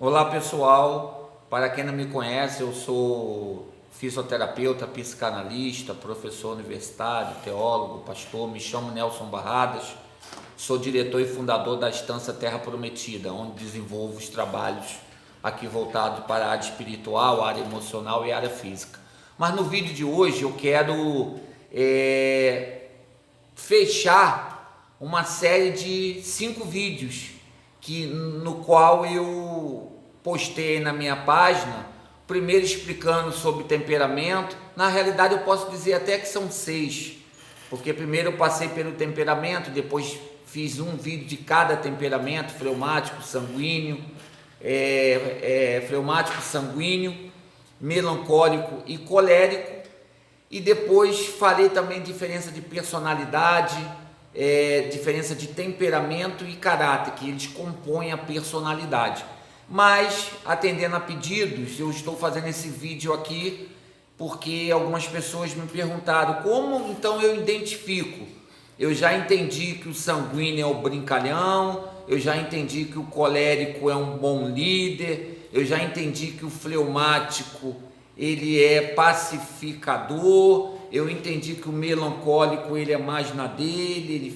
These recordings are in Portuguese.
Olá pessoal, para quem não me conhece, eu sou fisioterapeuta, psicanalista, professor universitário, teólogo, pastor, me chamo Nelson Barradas, sou diretor e fundador da Estância Terra Prometida, onde desenvolvo os trabalhos aqui voltados para a área espiritual, a área emocional e a área física. Mas no vídeo de hoje eu quero fechar uma série de 5 vídeos no qual eu postei na minha página, primeiro explicando sobre temperamento. Na realidade eu posso dizer até que são 6, porque primeiro eu passei pelo temperamento, depois fiz um vídeo de cada temperamento: fleumático, sanguíneo, melancólico e colérico. E depois falei também diferença de personalidade, diferença de temperamento e caráter, que eles compõem a personalidade. Mas, atendendo a pedidos, eu estou fazendo esse vídeo aqui porque algumas pessoas me perguntaram como então eu identifico. Eu já entendi que o sanguíneo é o brincalhão, eu já entendi que o colérico é um bom líder, eu já entendi que o fleumático ele é pacificador, eu entendi que o melancólico ele é mais na dele,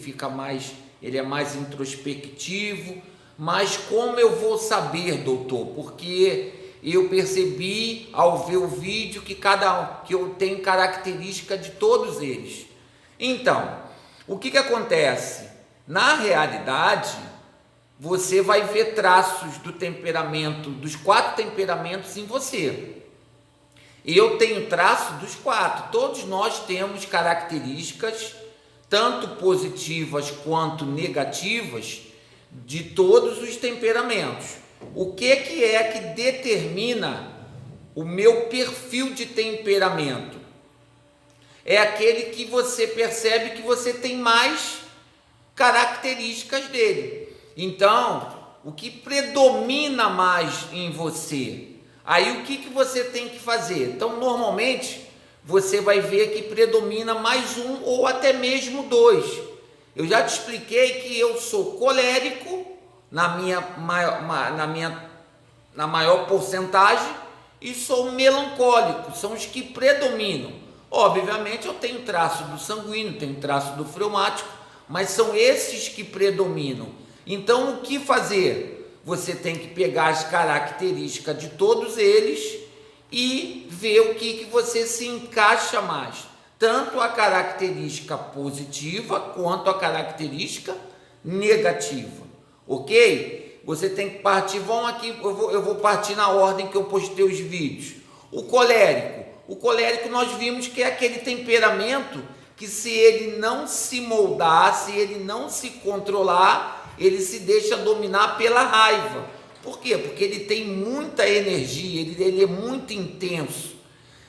ele é mais introspectivo. Mas como eu vou saber, doutor? Porque eu percebi ao ver o vídeo que eu tenho característica de todos eles. Então, o que acontece? Na realidade, você vai ver traços do temperamento, dos 4 temperamentos em você. Eu tenho traço dos 4, todos nós temos características, tanto positivas quanto negativas, de todos os temperamentos. O que é que determina o meu perfil de temperamento? É aquele que você percebe que você tem mais características dele. Então, o que predomina mais em você? Aí o que você tem que fazer? Então, normalmente, você vai ver que predomina mais um ou até mesmo 2. Eu já te expliquei que eu sou colérico na maior porcentagem e sou melancólico, são os que predominam. Obviamente eu tenho traço do sanguíneo, tenho traço do fleumático, mas são esses que predominam. Então o que fazer? Você tem que pegar as características de todos eles e ver o que você se encaixa mais, tanto a característica positiva quanto a característica negativa, ok? Você tem que partir, vamos aqui, eu vou partir na ordem que eu postei os vídeos. O colérico nós vimos que é aquele temperamento que, se ele não se moldar, se ele não se controlar, ele se deixa dominar pela raiva. Por quê? Porque ele tem muita energia, ele é muito intenso.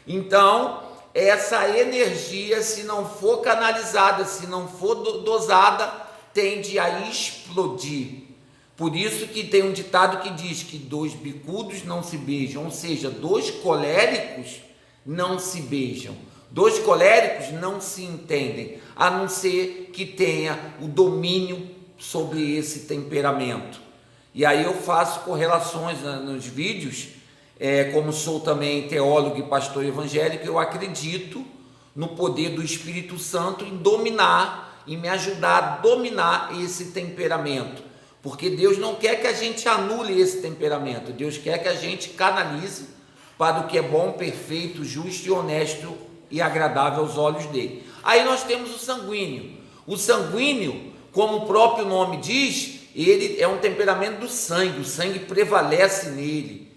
Então, essa energia, se não for canalizada, se não for dosada, tende a explodir. Por isso que tem um ditado que diz que 2 bicudos não se beijam, ou seja, 2 coléricos não se beijam. 2 coléricos não se entendem, a não ser que tenha o domínio sobre esse temperamento. E aí eu faço correlações nos vídeos. Como sou também teólogo e pastor evangélico, eu acredito no poder do Espírito Santo em dominar, em me ajudar a dominar esse temperamento, porque Deus não quer que a gente anule esse temperamento, Deus quer que a gente canalize para o que é bom, perfeito, justo e honesto e agradável aos olhos dele. Aí nós temos o sanguíneo. O sanguíneo, como o próprio nome diz, ele é um temperamento do sangue, o sangue prevalece nele.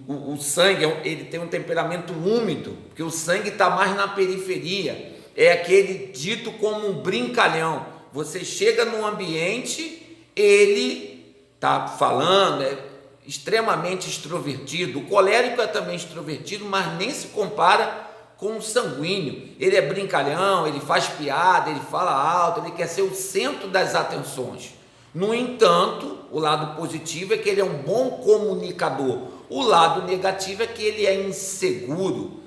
O sangue ele tem um temperamento úmido, porque o sangue está mais na periferia, é aquele dito como um brincalhão. Você chega num ambiente, ele está falando, é extremamente extrovertido. O colérico é também extrovertido, mas nem se compara com o sanguíneo. Ele é brincalhão, ele faz piada, ele fala alto, ele quer ser o centro das atenções. No entanto, o lado positivo é que ele é um bom comunicador. O lado negativo é que ele é inseguro.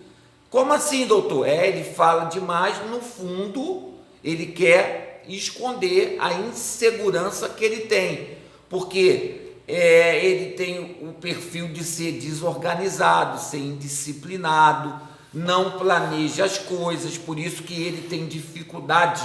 Como assim, doutor? Ele fala demais, no fundo, ele quer esconder a insegurança que ele tem. Porque Ele tem o perfil de ser desorganizado, ser indisciplinado, não planeja as coisas, por isso que ele tem dificuldade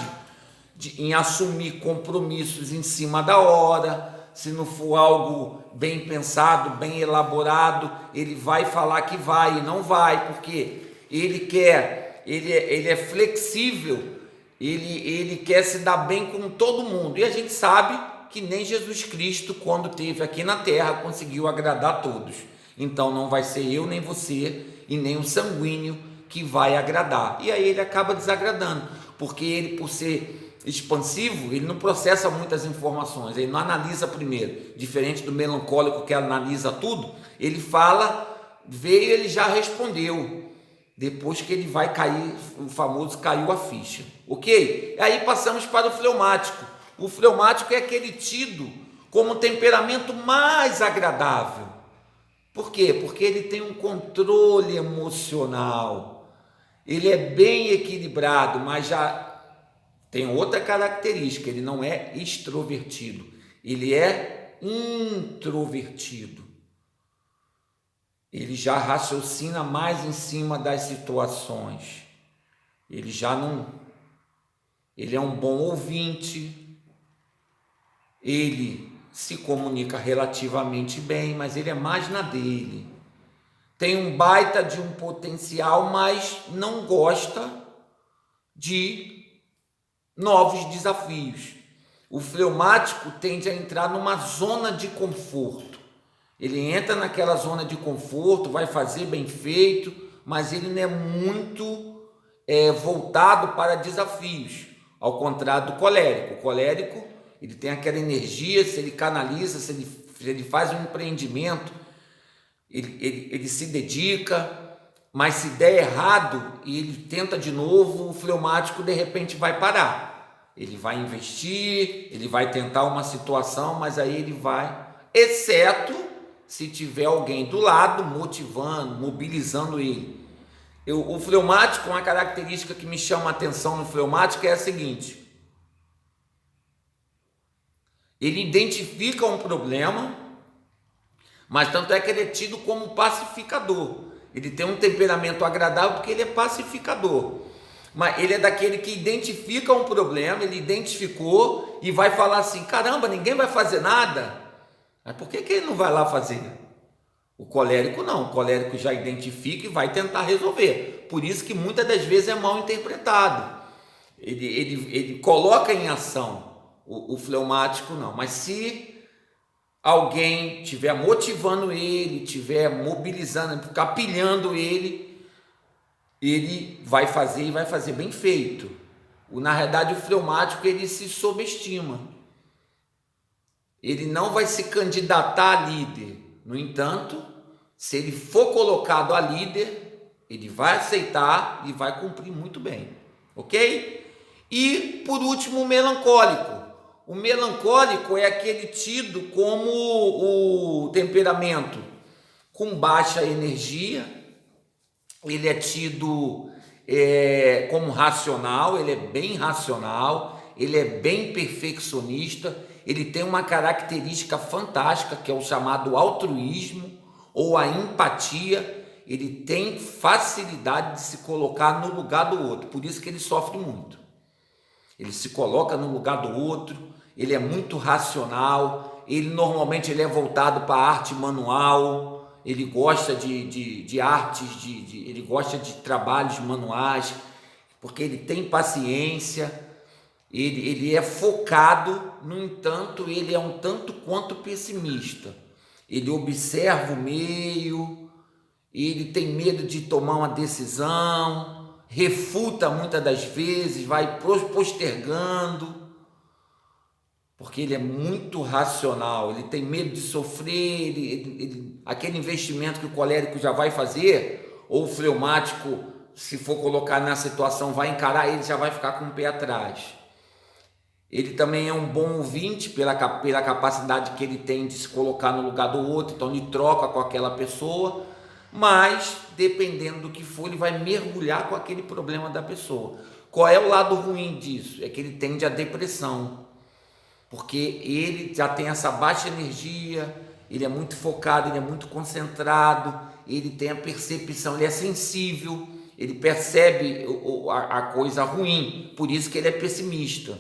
em assumir compromissos em cima da hora. Se não for algo bem pensado, bem elaborado, ele vai falar que vai e não vai, porque ele é flexível, ele quer se dar bem com todo mundo, e a gente sabe que nem Jesus Cristo, quando esteve aqui na terra, conseguiu agradar a todos. Então não vai ser eu, nem você, e nem o sanguíneo que vai agradar. E aí ele acaba desagradando, porque ele, por ser expansivo, ele não processa muitas informações, ele não analisa primeiro, diferente do melancólico que analisa tudo. Ele fala, veio, ele já respondeu, depois que ele vai cair, o famoso caiu a ficha, ok? Aí passamos para o fleumático. O fleumático é aquele tido como um temperamento mais agradável. Por quê? Porque ele tem um controle emocional, ele é bem equilibrado, mas já tem outra característica: ele não é extrovertido, ele é introvertido. Ele já raciocina mais em cima das situações, ele é um bom ouvinte, ele se comunica relativamente bem, mas ele é mais na dele. Tem um baita de um potencial, mas não gosta de novos desafios. O fleumático tende a entrar numa zona de conforto. Ele entra naquela zona de conforto, vai fazer bem feito, mas ele não é muito voltado para desafios, ao contrário do colérico. O colérico, ele tem aquela energia, se ele canaliza, se ele faz um empreendimento, ele se dedica, mas se der errado e ele tenta de novo, o fleumático de repente vai parar. Ele vai investir, ele vai tentar uma situação, mas aí ele vai, exceto se tiver alguém do lado motivando, mobilizando ele. O fleumático, uma característica que me chama a atenção no fleumático é a seguinte: ele identifica um problema, mas tanto é que ele é tido como pacificador. Ele tem um temperamento agradável porque ele é pacificador. Mas ele é daquele que identifica um problema, ele identificou e vai falar assim: caramba, ninguém vai fazer nada. Mas por que ele não vai lá fazer? O colérico não, o colérico já identifica e vai tentar resolver. Por isso que muitas das vezes é mal interpretado. Ele coloca em ação. O fleumático não, mas se alguém estiver motivando ele, estiver mobilizando, ficar pilhando ele vai fazer e vai fazer bem feito. Na realidade, o fleumático, ele se subestima, ele não vai se candidatar a líder. No entanto, se ele for colocado a líder, ele vai aceitar e vai cumprir muito bem, ok? E por último, o melancólico. O melancólico é aquele tido como o temperamento com baixa energia, ele é tido como racional, ele é bem racional, ele é bem perfeccionista, ele tem uma característica fantástica que é o chamado altruísmo ou a empatia. Ele tem facilidade de se colocar no lugar do outro, por isso que ele sofre muito. Ele se coloca no lugar do outro, ele é muito racional, normalmente ele é voltado para a arte manual, ele gosta de artes, ele gosta de trabalhos manuais, porque ele tem paciência, ele é focado. No entanto, ele é um tanto quanto pessimista, ele observa o meio, ele tem medo de tomar uma decisão, refuta muitas das vezes, vai postergando, porque ele é muito racional, ele tem medo de sofrer, aquele investimento que o colérico já vai fazer, ou o fleumático, se for colocar na situação, vai encarar, ele já vai ficar com o pé atrás. Ele também é um bom ouvinte pela capacidade que ele tem de se colocar no lugar do outro, então ele troca com aquela pessoa, mas dependendo do que for, ele vai mergulhar com aquele problema da pessoa. Qual é o lado ruim disso? É que ele tende à depressão, porque ele já tem essa baixa energia, ele é muito focado, ele é muito concentrado, ele tem a percepção, ele é sensível, ele percebe a coisa ruim, por isso que ele é pessimista.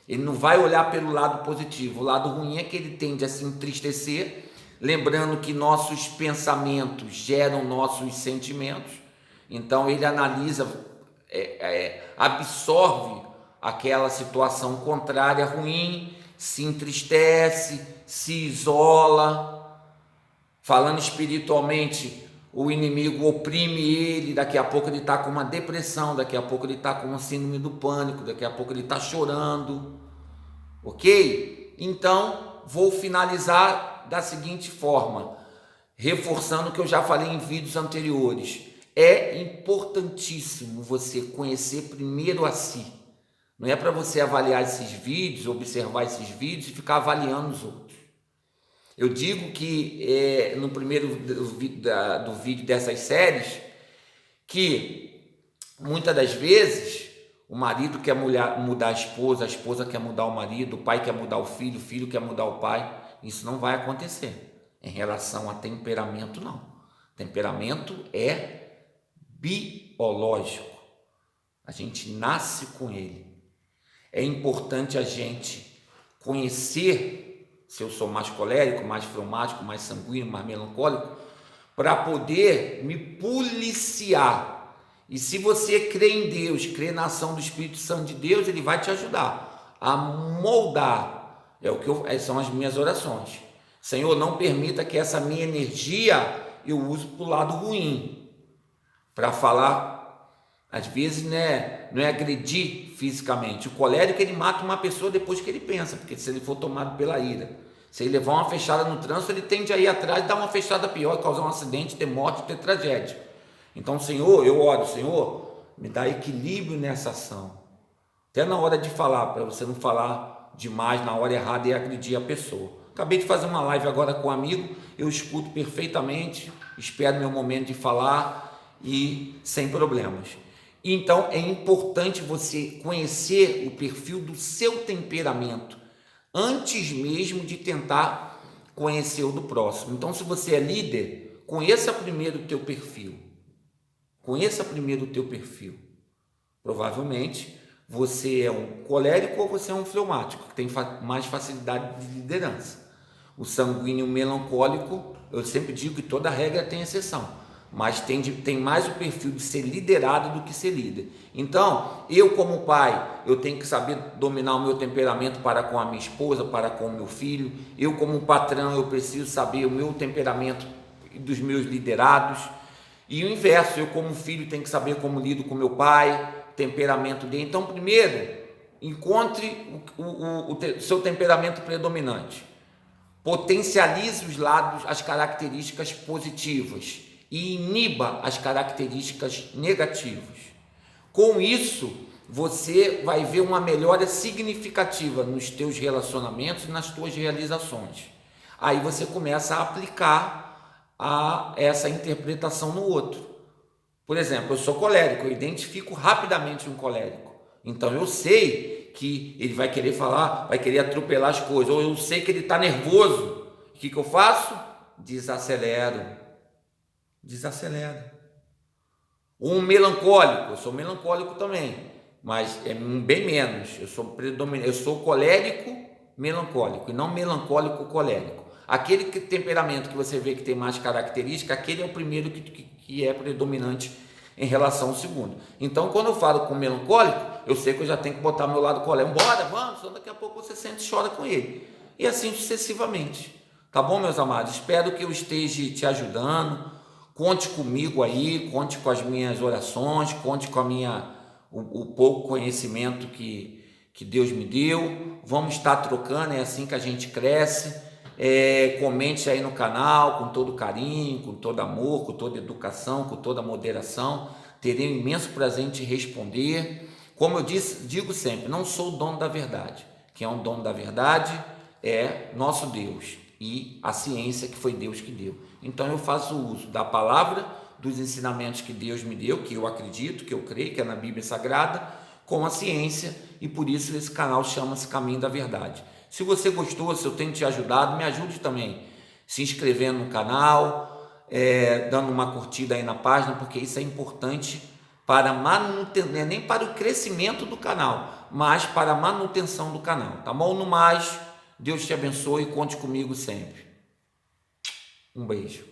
Ele não vai olhar pelo lado positivo. O lado ruim é que ele tende a se entristecer, lembrando que nossos pensamentos geram nossos sentimentos. Então ele analisa, absorve aquela situação contrária, ruim, se entristece, se isola. Falando espiritualmente, o inimigo oprime ele, daqui a pouco ele está com uma depressão, daqui a pouco ele está com uma síndrome do pânico, daqui a pouco ele está chorando, ok? Então, vou finalizar da seguinte forma, reforçando o que eu já falei em vídeos anteriores. É importantíssimo você conhecer primeiro a si. Não é para você avaliar esses vídeos, observar esses vídeos e ficar avaliando os outros. Eu digo que no primeiro do vídeo dessas séries, que muitas das vezes o marido quer mudar a esposa quer mudar o marido, o pai quer mudar o filho quer mudar o pai. Isso não vai acontecer. Em relação a temperamento, não. Temperamento é biológico. A gente nasce com ele. É importante a gente conhecer se eu sou mais colérico, mais fleumático, mais sanguíneo, mais melancólico, para poder me policiar. E se você crê em Deus, crê na ação do Espírito Santo de Deus, ele vai te ajudar a moldar. São as minhas orações. Senhor, não permita que essa minha energia eu use para o lado ruim, para falar, às vezes, né, não é agredir fisicamente. O colérico, ele mata uma pessoa depois que ele pensa, porque se ele for tomado pela ira, se ele levar uma fechada no trânsito, ele tende a ir atrás e dar uma fechada pior, causar um acidente, ter morte, ter tragédia. Então, Senhor, eu oro, Senhor, me dá equilíbrio nessa ação. Até na hora de falar, para você não falar demais na hora errada e agredir a pessoa. Acabei de fazer uma live agora com um amigo, eu escuto perfeitamente, espero meu momento de falar e sem problemas. Então, é importante você conhecer o perfil do seu temperamento, antes mesmo de tentar conhecer o do próximo. Então, se você é líder, conheça primeiro o teu perfil. Conheça primeiro o teu perfil. Provavelmente, você é um colérico ou você é um fleumático, que tem mais facilidade de liderança. O sanguíneo melancólico, eu sempre digo que toda regra tem exceção, mas tem mais o perfil de ser liderado do que ser líder. Então, eu como pai, eu tenho que saber dominar o meu temperamento para com a minha esposa, para com o meu filho. Eu como patrão, eu preciso saber o meu temperamento dos meus liderados. E o inverso, eu como filho tenho que saber como lido com meu pai, temperamento dele. Então, primeiro, encontre o seu temperamento predominante. Potencialize os lados, as características positivas e iniba as características negativas. Com isso, você vai ver uma melhora significativa nos teus relacionamentos e nas tuas realizações. Aí você começa a aplicar essa interpretação no outro. Por exemplo, eu sou colérico, eu identifico rapidamente um colérico. Então eu sei que ele vai querer falar, vai querer atropelar as coisas, ou eu sei que ele está nervoso. O que eu faço? Desacelero. Um melancólico, eu sou melancólico também, mas é bem menos. Eu sou colérico melancólico e não melancólico colérico. Aquele temperamento que você vê que tem mais característica, aquele é o primeiro que é predominante em relação ao segundo. Então, quando eu falo com melancólico, eu sei que eu já tenho que botar meu lado colérico. Bora, vamos, só daqui a pouco você sente e chora com ele. E assim sucessivamente. Tá bom, meus amados? Espero que eu esteja te ajudando. Conte comigo aí, conte com as minhas orações, conte com o pouco conhecimento que Deus me deu. Vamos estar trocando, é assim que a gente cresce. Comente aí no canal com todo carinho, com todo amor, com toda educação, com toda moderação. Terei um imenso prazer em te responder. Como eu digo sempre, não sou o dono da verdade. Quem é o dono da verdade é nosso Deus e a ciência que foi Deus que deu. Então eu faço uso da palavra, dos ensinamentos que Deus me deu, que eu acredito, que eu creio, que é na Bíblia Sagrada, com a ciência, e por isso esse canal chama-se Caminho da Verdade. Se você gostou, se eu tenho te ajudado, me ajude também. se inscrevendo no canal, dando uma curtida aí na página, porque isso é importante para manutenção, nem para o crescimento do canal, mas para a manutenção do canal, tá bom? No mais, Deus te abençoe e conte comigo sempre. Um beijo.